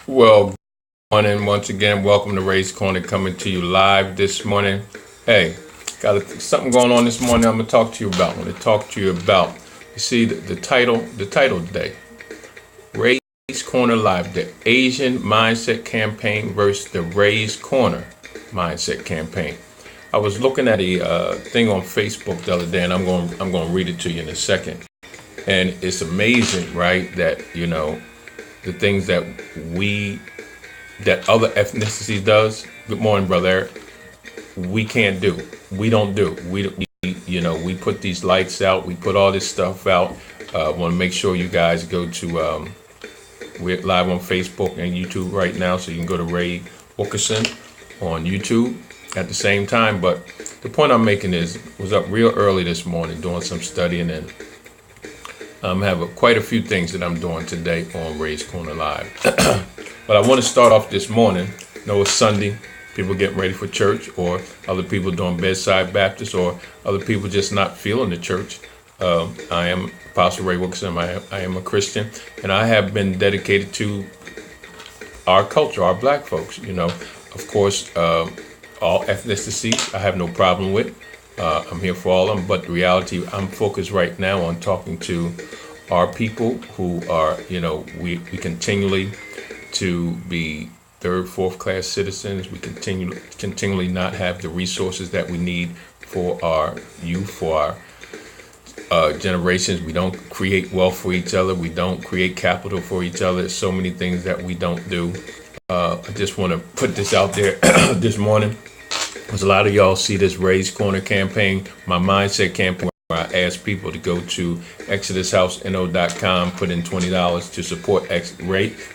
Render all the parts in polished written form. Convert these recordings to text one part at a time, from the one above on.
Well, good morning once again. Welcome to Ray's Corner, coming to you live this morning. Hey, something going on this morning. I'm gonna talk to you about. I'm gonna talk to you about. You see the title. The title today: Ray's Corner Live: The Asian Mindset Campaign versus the Ray's Corner Mindset Campaign. I was looking at a thing on Facebook the other day, and I'm going to read it to you in a second. And it's amazing, right? That the things that other ethnicities does. Good morning, brother Eric. We can't do. We don't do. We put these lights out. We put all this stuff out. Want to make sure you guys go to. We're live on Facebook and YouTube right now, so you can go to Ray Wilkerson on YouTube at the same time. But the point I'm making was up real early this morning doing some studying, and have quite a few things that I'm doing today on Ray's Corner Live. But I want to start off this morning. It's Sunday. People getting ready for church, or other people doing bedside Baptist, or other people just not feeling the church. I am Apostle Ray Wilkerson. I am a Christian, and I have been dedicated to our culture, our black folks. Of course, all ethnicities I have no problem with. I'm here for all of them, but the reality, I'm focused right now on talking to our people who are, we continually to be third, fourth class citizens. We continually not have the resources that we need for our youth, for our generations. We don't create wealth for each other. We don't create capital for each other. There's so many things that we don't do. I just want to put this out there this morning, because a lot of y'all see this Ray's Corner campaign, my mindset campaign, where I ask people to go to ExodusHouseNO.com, put in $20 to support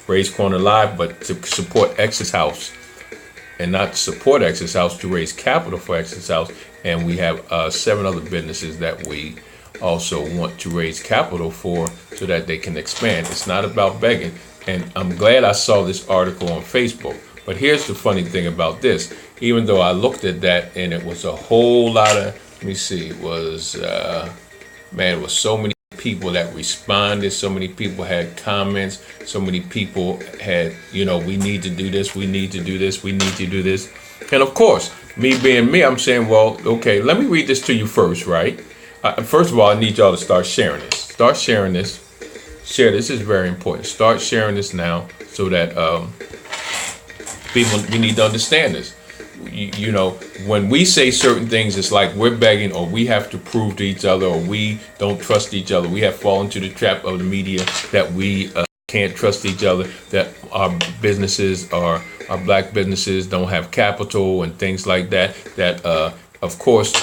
Ray's Corner Live, but to support Exodus House, and not to support Exodus House, to raise capital for Exodus House. And we have 7 other businesses that we also want to raise capital for, so that they can expand. It's not about begging. And I'm glad I saw this article on Facebook. But here's the funny thing about this. Even though I looked at that and it was a whole lot of, let me see, it was so many people that responded. So many people had comments. So many people had, we need to do this. We need to do this. We need to do this. And of course, me being me, I'm saying, well, okay, let me read this to you first, right? First of all, I need y'all to start sharing this. Start sharing this. Share this is very important. Start sharing this now, so that people, we need to understand this. When we say certain things, it's like we're begging, or we have to prove to each other, or we don't trust each other. We have fallen into the trap of the media that we can't trust each other, that our businesses, our black businesses, don't have capital and things like that. That, of course,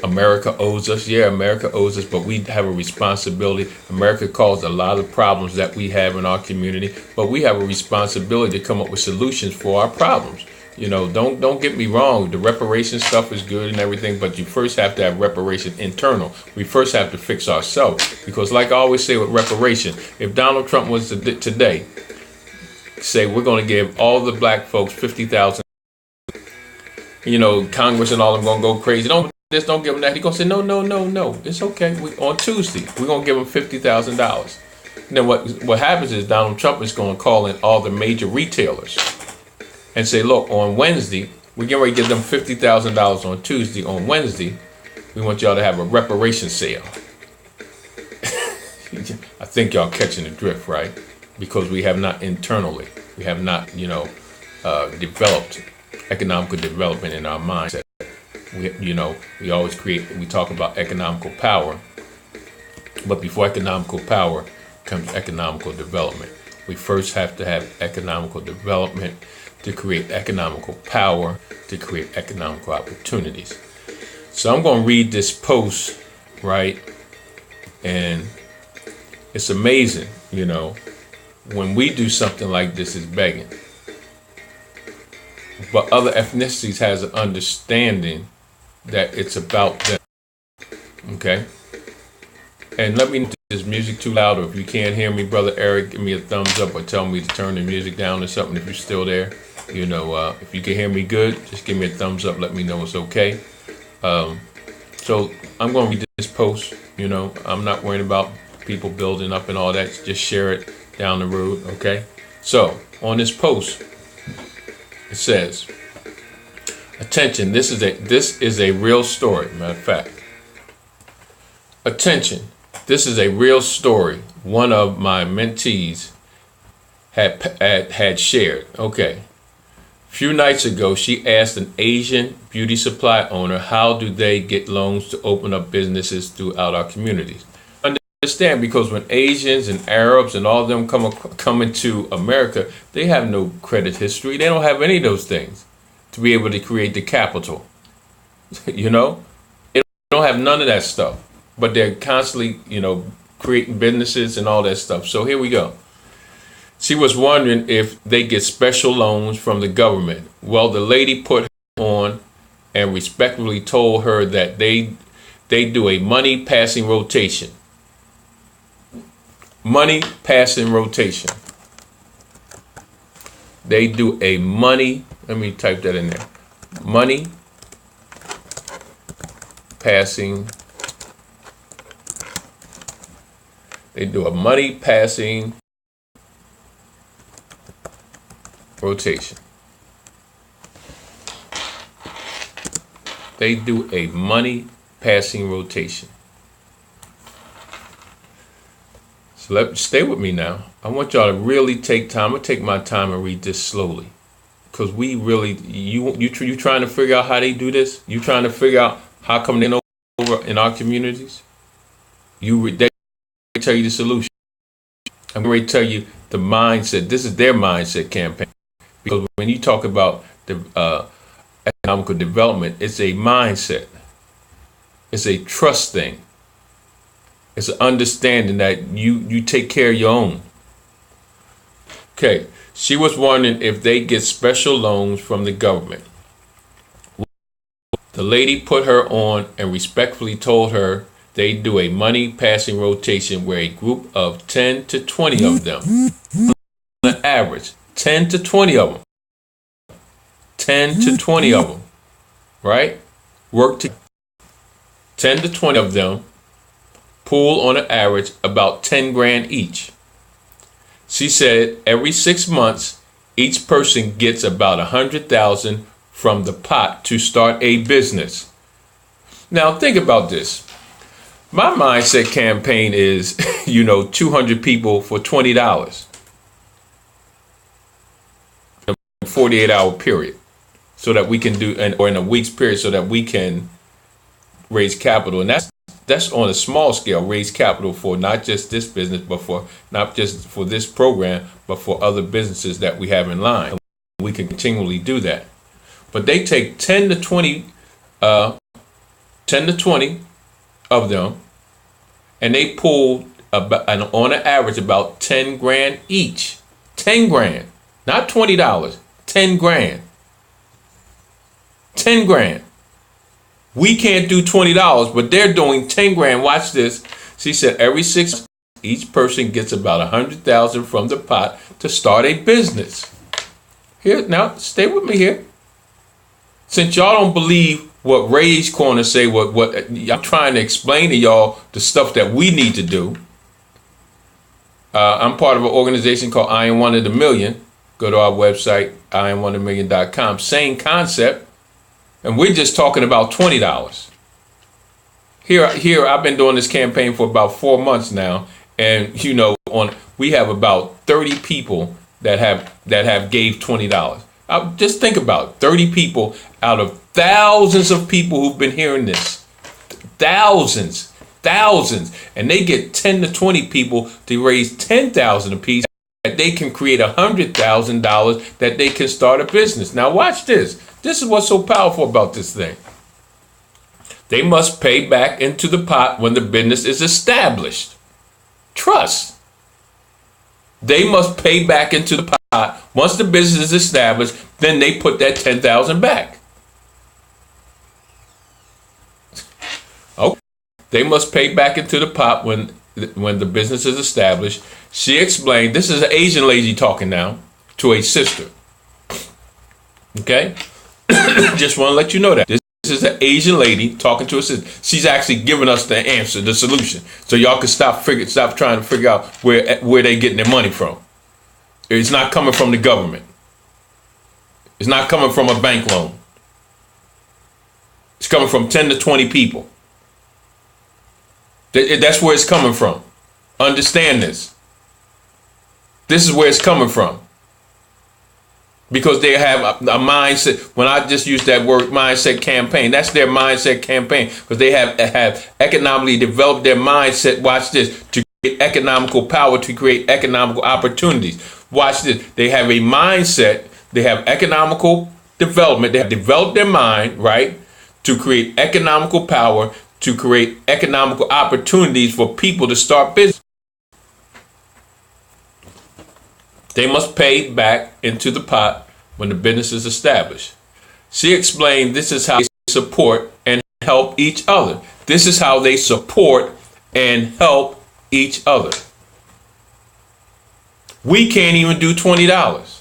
America owes us. Yeah, America owes us, but we have a responsibility. America caused a lot of problems that we have in our community, but we have a responsibility to come up with solutions for our problems. Don't get me wrong. The reparation stuff is good and everything, but you first have to have reparation internal. We first have to fix ourselves, because like I always say with reparation, if Donald Trump was to today say we're going to give all the black folks $50,000, Congress and all of them going to go crazy. Don't give them that. He's going to say, no. It's okay. On Tuesday, we're going to give them $50,000. Then what happens is Donald Trump is going to call in all the major retailers and say, look, on Wednesday, we're getting ready to give them $50,000 on Tuesday. On Wednesday, we want y'all to have a reparation sale. I think y'all catching the drift, right? Because we have not internally, we have not, developed economical development in our mindset. We always we talk about economical power, but before economical power comes economical development. We first have to have economical development to create economical power, to create economical opportunities. So I'm going to read this post, right? And it's amazing, when we do something like this, is begging. But other ethnicities has an understanding that it's about them. Okay? And let me know if this music too loud, or if you can't hear me, Brother Eric, give me a thumbs up, or tell me to turn the music down or something if you're still there. If you can hear me good, just give me a thumbs up, let me know it's okay. So I'm going to read this post. I'm not worrying about people building up and all that. Just share it down the road, okay? So on this post, it says, attention, this is a real story. Matter of fact, attention, this is a real story. One of my mentees had shared. Okay. A few nights ago, she asked an Asian beauty supply owner, how do they get loans to open up businesses throughout our communities? Understand, because when Asians and Arabs and all of them come into America, they have no credit history. They don't have any of those things to be able to create the capital. You know, they don't have none of that stuff, but they're constantly, creating businesses and all that stuff. So here we go. She was wondering if they get special loans from the government. Well, the lady put her on and respectfully told her that they do a money passing rotation. Money passing rotation. They do a money, let me type that in there. Money passing. They do a money passing rotation. They do a money passing rotation. So stay with me now. I want y'all to really take time. I'm gonna take my time and read this slowly, because we really you trying to figure out how they do this. You trying to figure out how come they know over in our communities. They tell you the solution. I'm going to tell you the mindset. This is their mindset campaign. Because when you talk about the economical development, it's a mindset. It's a trust thing. It's an understanding that you take care of your own. Okay, she was wondering if they get special loans from the government. The lady put her on and respectfully told her they do a money passing rotation where a group of 10 to 20 of them, on average, 10 to 20 of them, 10 to 20 of them, right? Work together. 10 to 20 of them pool on an average about 10 grand each. She said every 6 months, each person gets about 100,000 from the pot to start a business. Now think about this. My mindset campaign is, 200 people for $20. 48-hour period, so that we can do, or in a week's period, so that we can raise capital. And that's on a small scale, raise capital for not just this business, but for not just for this program, but for other businesses that we have in line. We can continually do that. But they take 10 to 20 of them, and they pull about, on an average, about 10 grand each. 10 grand, not $20, 10 grand. 10 grand. We can't do $20, but they're doing 10 grand. Watch this. She said every 6 months, each person gets about 100,000 from the pot to start a business. Here, now, stay with me here. Since y'all don't believe what Ray's Corner say, what I'm trying to explain to y'all the stuff that we need to do. I'm part of an organization called I Am One of the Million. Go to our website, IamOneOfTheMillion.com. Same concept. And we're just talking about $20. Here, I've been doing this campaign for about 4 months now. And, we have about 30 people that have gave $20. Just think about it. 30 people out of thousands of people who've been hearing this. Thousands. And they get 10 to 20 people to raise 10,000 apiece, that they can create $100,000 that they can start a business. Now watch this. This is what's so powerful about this thing. They must pay back into the pot when the business is established. Trust. They must pay back into the pot. Once the business is established, then they put that 10,000 back. Okay. They must pay back into the pot when the business is established. She explained, this is an Asian lady talking now to a sister. Okay? Just want to let you know that. This is an Asian lady talking to a sister. She's actually giving us the answer, the solution. So y'all can stop trying to figure out where they getting their money from. It's not coming from the government. It's not coming from a bank loan. It's coming from 10 to 20 people. That's where it's coming from. Understand this. This is where it's coming from. Because they have a mindset. When I just use that word, mindset campaign, that's their mindset campaign. Because they have economically developed their mindset. Watch this. To create economical power, to create economical opportunities. Watch this. They have a mindset. They have economical development. They have developed their mind, right, to create economical power, to create economical opportunities for people to start business. They must pay back into the pot when the business is established. She explained this is how they support and help each other. This is how they support and help each other. We can't even do $20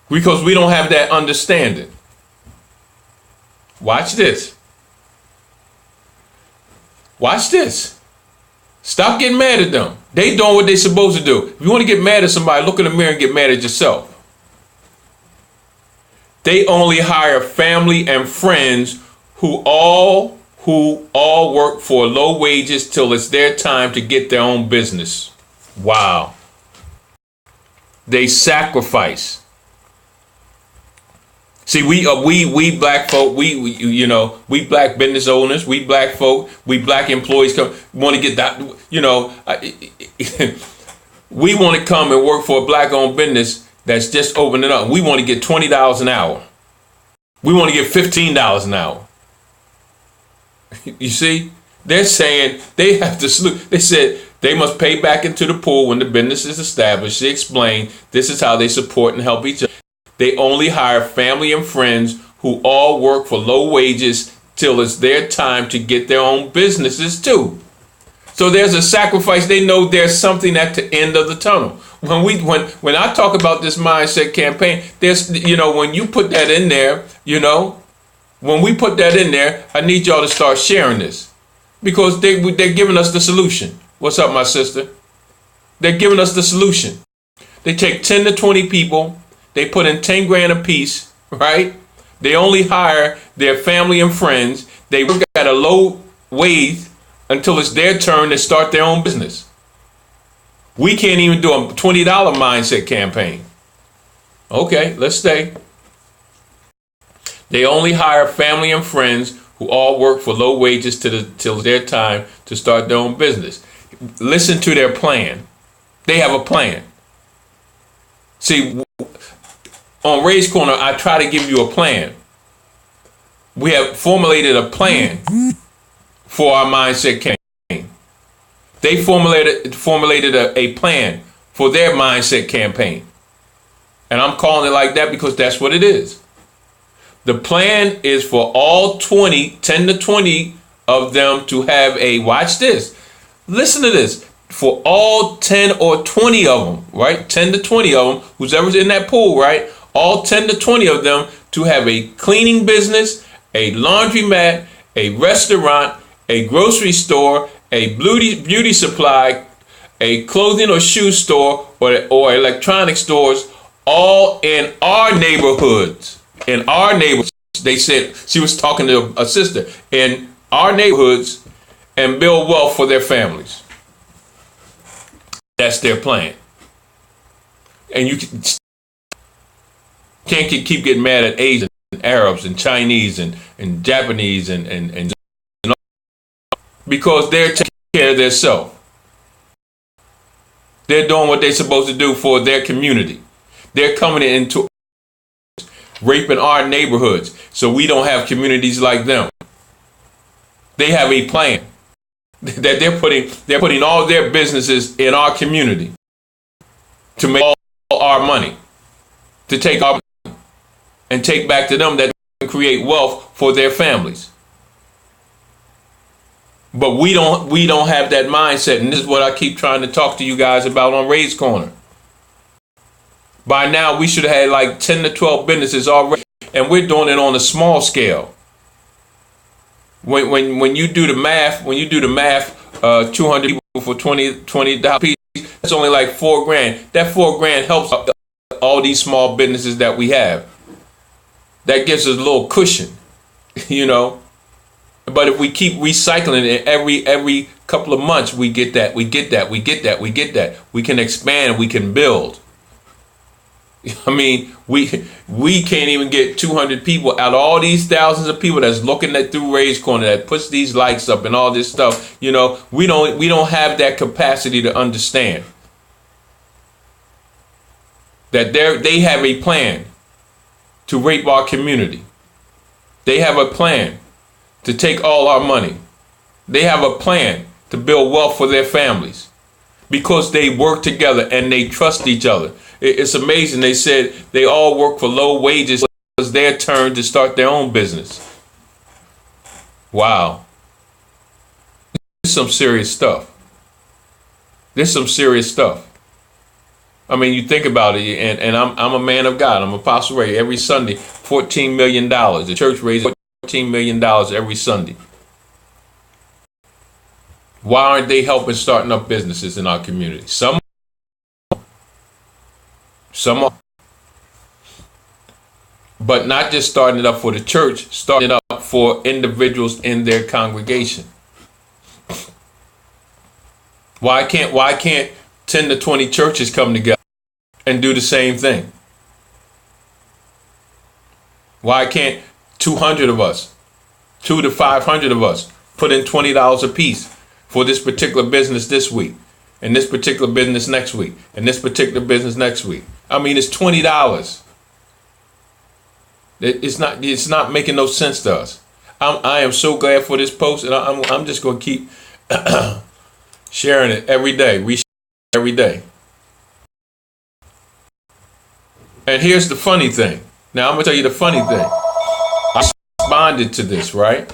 because we don't have that understanding. Watch this. Watch this. Stop getting mad at them. They doing what they supposed to do. If you want to get mad at somebody, look in the mirror and get mad at yourself. They only hire family and friends who all work for low wages till it's their time to get their own business. Wow. They sacrifice. See, we black folk, we black business owners, we black folk, we black employees want to get that, we want to come and work for a black owned business that's just opening up. We want to get $20 an hour. We want to get $15 an hour. You see, they're saying they have to salute. They said they must pay back into the pool when the business is established. She explained this is how they support and help each other. They only hire family and friends who all work for low wages till it's their time to get their own businesses too. So there's a sacrifice. They know there's something at the end of the tunnel. When I talk about this mindset campaign, there's, when you put that in there, when we put that in there, I need y'all to start sharing this because they're giving us the solution. What's up, my sister? They're giving us the solution. They take 10 to 20 people. They put in 10 grand a piece, right? They only hire their family and friends. They work at a low wage until it's their turn to start their own business. We can't even do a $20 mindset campaign. Okay, let's stay. They only hire family and friends who all work for low wages till their time to start their own business. Listen to their plan. They have a plan. See, on Ray's Corner, I try to give you a plan. We have formulated a plan for our mindset campaign. They formulated a plan for their mindset campaign. And I'm calling it like that because that's what it is. The plan is for all 10 to 20 of them to have watch this. Listen to this. For all 10 or 20 of them, right? 10 to 20 of them, who's ever in that pool, right? All 10 to 20 of them to have a cleaning business, a laundromat, a restaurant, a grocery store, a beauty supply, a clothing or shoe store, or electronic stores, all in our neighborhoods. In our neighborhoods, they said, she was talking to a sister, in our neighborhoods, and build wealth for their families. That's their plan. And you can't keep getting mad at Asians and Arabs and Chinese and Japanese and because they're taking care of themselves. They're doing what they're supposed to do for their community. They're coming into raping our neighborhoods so we don't have communities like them. They have a plan that they're putting all their businesses in our community to make all our money, to take our money and take back to them that can create wealth for their families. But we don't have that mindset, and this is what I keep trying to talk to you guys about on Ray's Corner. By now, we should have had like 10 to 12 businesses already, and we're doing it on a small scale. When you do the math, 200 people for $20 piece, That's only like $4,000. That $4,000 helps all these small businesses that we have. That gives us a little cushion, you know. But if we keep recycling it every couple of months, we get that. We can expand, we can build. I mean, we can't even get 200 people out of all these thousands of people that's looking at through Ray's Corner, that puts these likes up and all this stuff. You know, we don't have that capacity to understand that they have a plan to rape our community. They have a plan to take all our money. They have a plan to build wealth for their families because they work together and they trust each other. It's amazing. They said they all work for low wages. It was their turn to start their own business. Wow. This is some serious stuff. I mean, you think about it, and I'm a man of God. I'm Apostle Ray. Every Sunday, $14 million. The church raises $14 million every Sunday. Why aren't they helping starting up businesses in our community? Some are. But not just starting it up for the church, starting it up for individuals in their congregation. Why can't 10 to 20 churches come together and do the same thing? Why can't 200 of us, 200 to 500 of us, put in $20 a piece for this particular business this week, and this particular business next week, and this particular business next week? I mean, it's $20. It's not making no sense to us. I am so glad for this post, and I'm just going to keep sharing it every day, resharing every day. And here's the funny thing. Now I'm going to tell you the funny thing. I responded to this, right?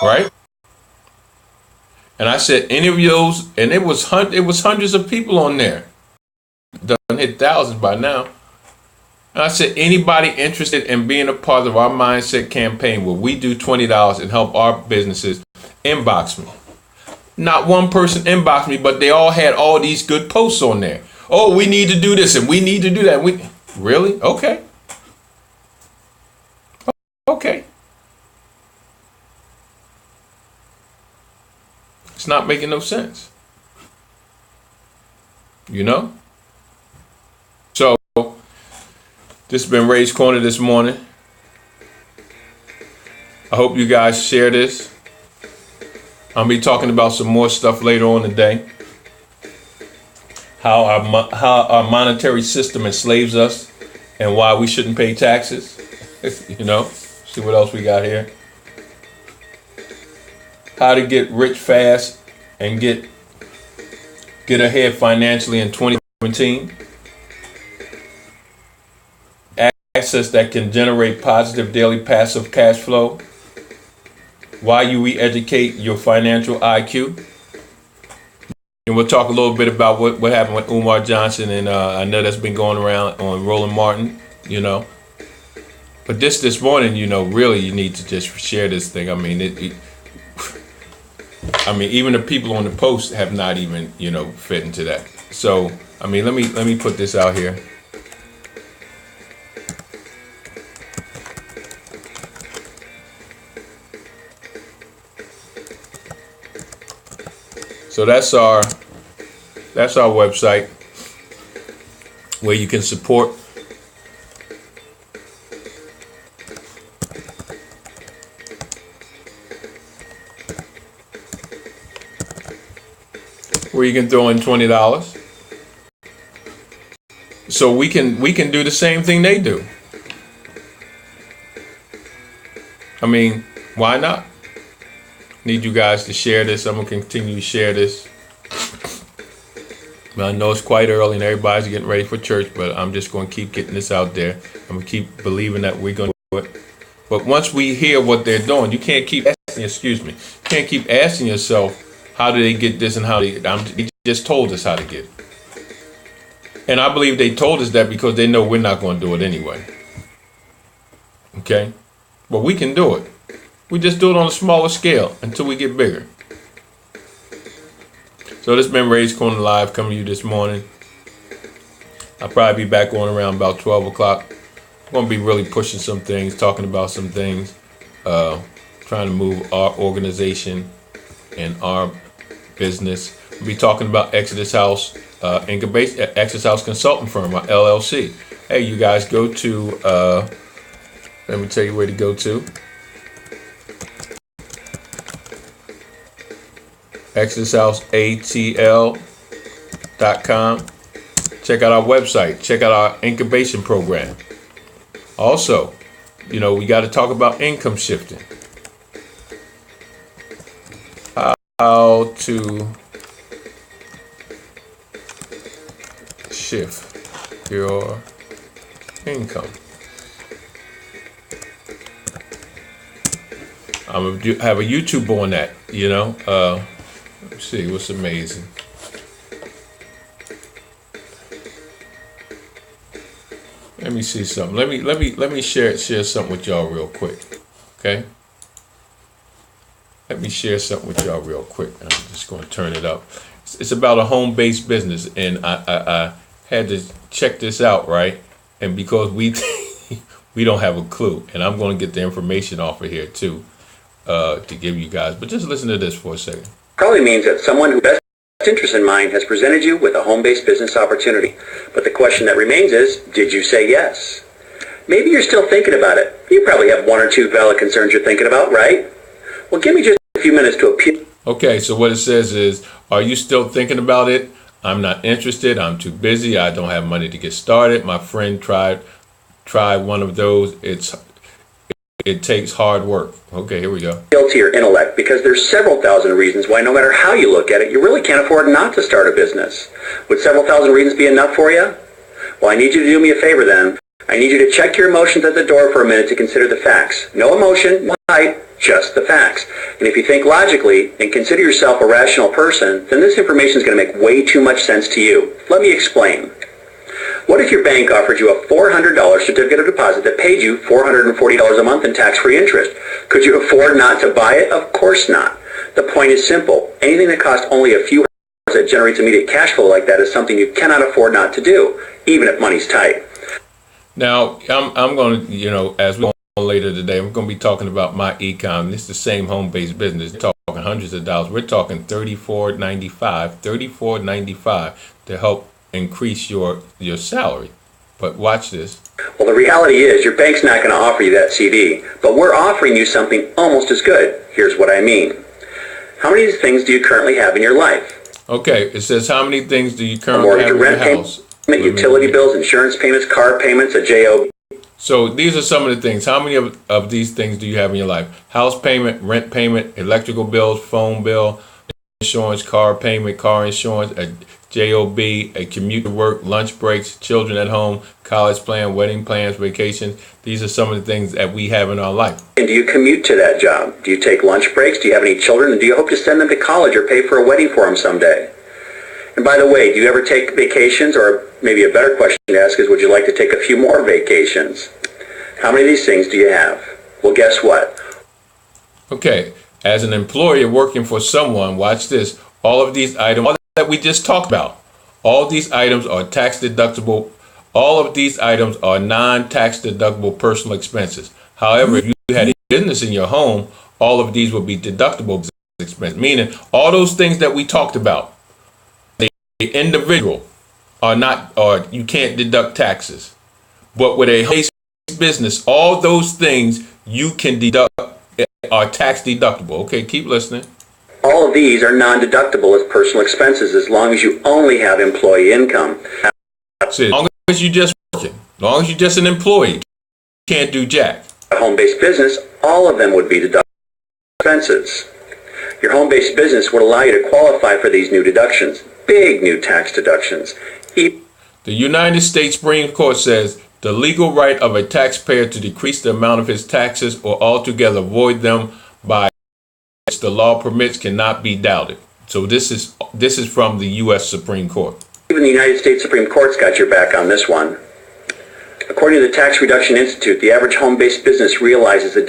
Right? And I said, any of those, and it was hundreds of people on there. Done hit thousands by now. And I said, anybody interested in being a part of our mindset campaign where we do $20 and help our businesses, inbox me. Not one person inboxed me, but they all had all these good posts on there. Oh, we need to do this and we need to do that. Really? Okay. Okay. It's not making no sense. You know? So, this has been Ray's Corner this morning. I hope you guys share this. I'll be talking about some more stuff later on today. How our monetary system enslaves us and why we shouldn't pay taxes. You know, see what else we got here. How to get rich fast and get ahead financially in 2017. Access that can generate positive daily passive cash flow. Why you re-educate your financial IQ. And we'll talk a little bit about what happened with Umar Johnson, and I know that's been going around on Roland Martin, you know. But this morning, you know, really you need to just share this thing. I mean, even the people on the post have not even, you know, fit into that. So, I mean, let me put this out here. So that's our website where you can support. Where you can throw in $20. So we can do the same thing they do. I mean, why not? Need you guys to share this. I'm gonna continue to share this. I know it's quite early and everybody's getting ready for church, but I'm just gonna keep getting this out there. I'm gonna keep believing that we're gonna do it. But once we hear what they're doing, you can't keep asking yourself, how do they get this and how they just told us how to get it. And I believe they told us that because they know we're not gonna do it anyway. Okay? But we can do it. We just do it on a smaller scale until we get bigger. So this has been Ray's Corner Live coming to you this morning. I'll probably be back on around about 12 o'clock. I'm going to be really pushing some things, talking about some things, trying to move our organization and our business. We'll be talking about Exodus House, Exodus House Consulting Firm, our LLC. Hey, you guys go to, let me tell you where to go to. ExodusHouseATL.com. Check out our website. Check out our incubation program. Also, we got to talk about income shifting. How to shift your income. I'm gonna have a YouTube on that. Let's see what's amazing. Let me see something. Let me share something with y'all real quick. Okay? Let me share something with y'all real quick. I'm just going to turn it up. It's about a home-based business, and I had to check this out, right? And because we we don't have a clue, and I'm going to get the information off of here too to give you guys. But just listen to this for a second. Probably means that someone who best interest in mind has presented you with a home-based business opportunity. But the question that remains is, did you say yes? Maybe you're still thinking about it. You probably have one or two valid concerns you're thinking about, right? Well, give me just a few minutes to appeal. Okay, so what it says is, are you still thinking about it? I'm not interested. I'm too busy. I don't have money to get started. My friend tried one of those. It takes hard work. Okay, here we go. Appeal to your intellect, because there's several thousand reasons why no matter how you look at it, you really can't afford not to start a business. Would several thousand reasons be enough for you? Well, I need you to do me a favor then. I need you to check your emotions at the door for a minute to consider the facts. No emotion, no height, just the facts. And if you think logically and consider yourself a rational person, then this information is going to make way too much sense to you. Let me explain. What if your bank offered you a $400 certificate of deposit that paid you $440 a month in tax-free interest? Could you afford not to buy it? Of course not. The point is simple. Anything that costs only a few dollars that generates immediate cash flow like that is something you cannot afford not to do, even if money's tight. Now, I'm going to, as we go on later today, I'm going to be talking about my econ. This is the same home-based business. We're talking hundreds of dollars. We're talking $34.95 to help increase your salary. But watch this. Well, the reality is your bank's not going to offer you that CD, but we're offering you something almost as good. Here's what I mean. How many things do you currently have in your life? Okay, it says how many things do you currently have in your house? Utility bills, insurance payments, car payments, a JOB. So these are some of the things. How many of these things do you have in your life? House payment, rent payment, electrical bills, phone bill, insurance, car payment, car insurance, a JOB, a commute to work, lunch breaks, children at home, college plan, wedding plans, vacations. These are some of the things that we have in our life. And do you commute to that job? Do you take lunch breaks? Do you have any children? And do you hope to send them to college or pay for a wedding for them someday? And by the way, do you ever take vacations? Or maybe a better question to ask is, would you like to take a few more vacations? How many of these things do you have? Well, guess what? Okay, as an employer working for someone, watch this. All of these items that we just talked about, all these items are tax deductible. All of these items are non-tax deductible personal expenses. However, if you had a business in your home, all of these would be deductible expenses, meaning all those things that we talked about, the individual are not, or you can't deduct taxes. But with a business, all those things you can deduct are tax deductible. Okay, keep listening. All of these are non-deductible as personal expenses as long as you only have employee income. See, as long as you just working, as long as you're just an employee, you can't do jack. A home-based business, all of them would be deductible expenses. Your home-based business would allow you to qualify for these new deductions, big new tax deductions. The United States Supreme Court says the legal right of a taxpayer to decrease the amount of his taxes or altogether void them by which the law permits cannot be doubted. So this is from the U.S. Supreme Court. Even the United States Supreme Court's got your back on this one. According to the Tax Reduction Institute, the average home-based business realizes the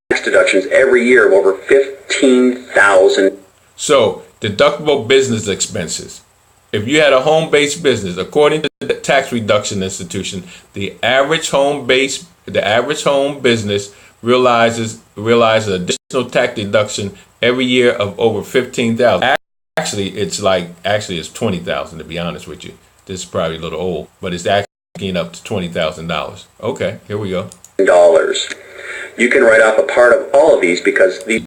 tax deductions every year of over $15,000. So deductible business expenses. If you had a home-based business, according to the Tax Reduction Institution, the average home business realizes additional tax deduction every year of over $15,000. Actually, it's $20,000 to be honest with you. This is probably a little old, but it's actually up to $20,000. Okay, here we go. Dollars. You can write off a part of all of these because the.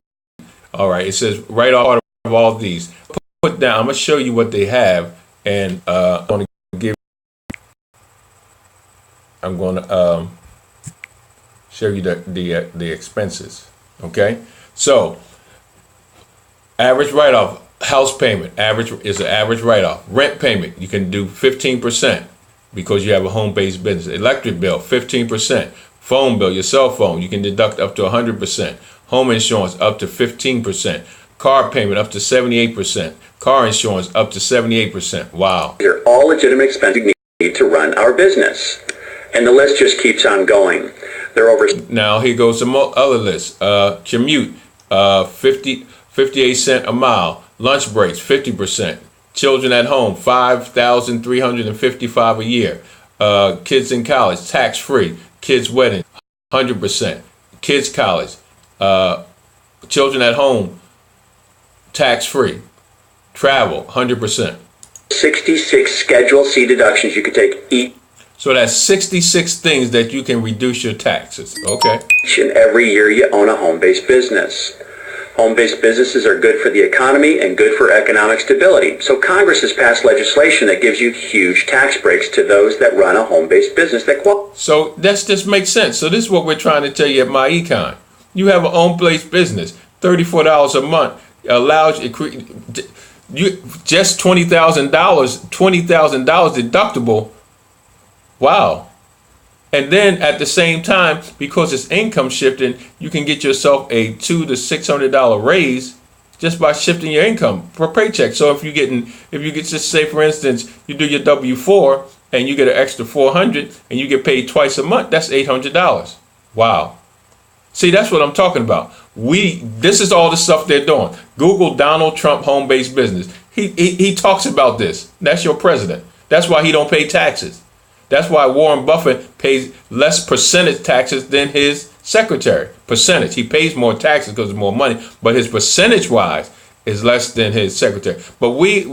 All right, it says write off part of all these. Put down. I'm gonna show you what they have, and I'm gonna show you the expenses. Okay, so average write-off. House payment average is an average write-off. Rent payment, you can do 15% because you have a home-based business. Electric bill, 15%. Phone bill, your cell phone, you can deduct up to 100%. Home insurance up to 15%. Car payment up to 78%. Car insurance up to 78%. Wow. They're all legitimate expenses we need to run our business. And the list just keeps on going. There are over. Now here goes some other lists. Commute, 58 cents a mile. Lunch breaks, 50%. Children at home, $5,355 a year. Kids in college, tax-free. Kids' wedding, 100%. Kids' college. Children at home, tax-free. Travel, 100%. 66 Schedule C deductions you could take each. So that's 66 things that you can reduce your taxes. Okay. Each and every year you own a home-based business. Home-based businesses are good for the economy and good for economic stability. So Congress has passed legislation that gives you huge tax breaks to those that run a home-based business that qualify. So that just makes sense. So this is what we're trying to tell you at MyEcon. You have a home-based business, $34 a month allows you just $20,000 deductible. Wow. And then at the same time, because it's income shifting, you can get yourself a $200 to $600 raise just by shifting your income per paycheck. So if you get, just say for instance, you do your W-4 and you get an extra $400 and you get paid twice a month, that's $800. Wow. See, that's what I'm talking about. This is all the stuff they're doing. Google Donald Trump home-based business. He talks about this. That's your president. That's why he don't pay taxes. That's why Warren Buffett pays less percentage taxes than his secretary. Percentage. He pays more taxes because there's more money, but his percentage-wise is less than his secretary. But we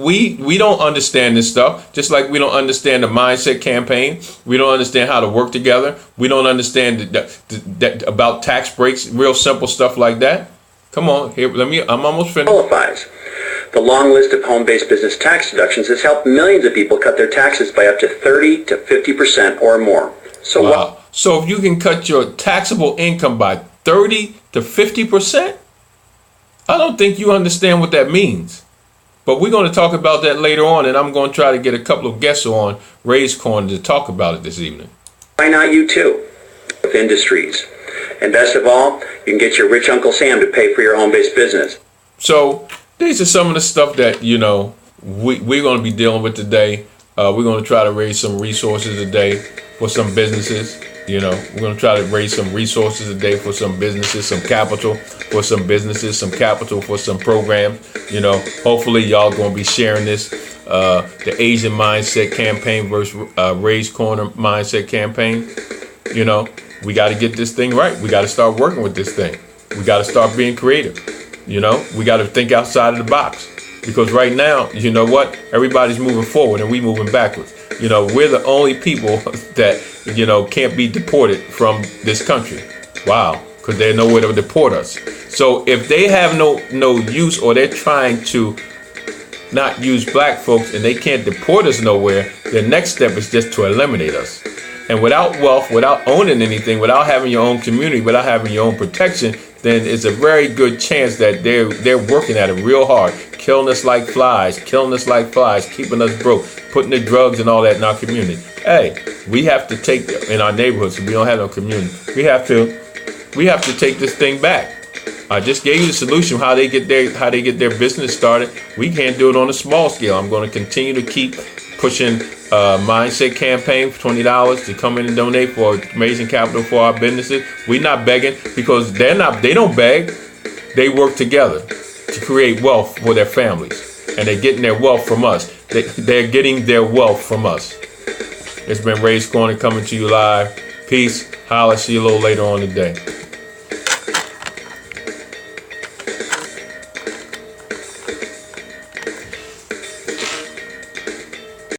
don't understand this stuff, just like we don't understand the mindset campaign. We don't understand how to work together. We don't understand that about tax breaks, real simple stuff like that. Come on, here, I'm almost finished. Qualifies. The long list of home-based business tax deductions has helped millions of people cut their taxes by up to 30 to 50% or more. So wow. So if you can cut your taxable income by 30 to 50%, I don't think you understand what that means. But we're going to talk about that later on, and I'm going to try to get a couple of guests on Ray's Corner to talk about it this evening. Why not you too? With industries. And best of all, you can get your rich Uncle Sam to pay for your home-based business. So these are some of the stuff that, we're going to be dealing with today. We're going to try to raise some resources today for some businesses. We're going to try to raise some resources today for some businesses, some capital for some businesses, some capital for some programs. Hopefully y'all going to be sharing this, the Asian Mindset Campaign versus Ray's Corner Mindset Campaign. We got to get this thing right. We got to start working with this thing. We got to start being creative. We got to think outside of the box, because right now, you know what? Everybody's moving forward and we moving backwards. We're the only people that, can't be deported from this country. Wow. Because there's nowhere to deport us. So if they have no use, or they're trying to not use black folks and they can't deport us nowhere, the next step is just to eliminate us. And without wealth, without owning anything, without having your own community, without having your own protection, then it's a very good chance that they're working at it real hard, killing us like flies, keeping us broke, putting the drugs and all that in our community. Hey, we have to take, in our neighborhoods, we don't have no community. We have to take this thing back. I just gave you the solution how they get their business started. We can't do it on a small scale. I'm going to continue to keep pushing Mindset Campaign for $20 to come in and donate for raising capital for our businesses. We're not begging, because they don't beg. They work together. to create wealth for their families. And they're getting their wealth from us. They're getting their wealth from us. It's been Ray's Corner coming to you live. Peace. Holla. See you a little later on today.